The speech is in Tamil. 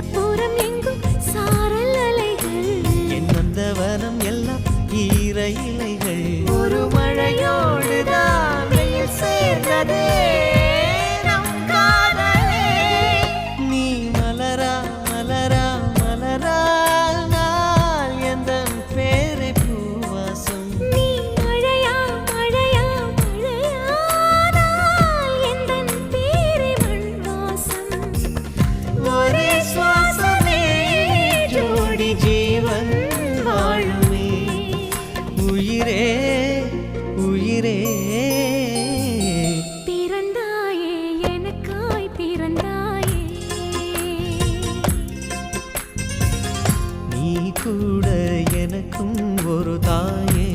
புறம் எங்கும் சாரல் அலைகள் என் நந்தவனம் எல்லாம் ஈர இலைகள் ஒரு மழையோடுதான் வெயில் சேர்ந்ததே நம் காதலே நீ மலரா மலரா மலரா நாள் எந்தன் பேரை பூவாசம் நீ மழையா மழையா மழையானால் எந்தன் பேரை மண் வாசம் ஒரே சுவாசமே ஜோடி ஜீவன் வாழுமே உயிரே உயிரே பிறந்தாயே எனக்காய் பிறந்தாயே நீ கூட எனக்கும் ஒரு தாயே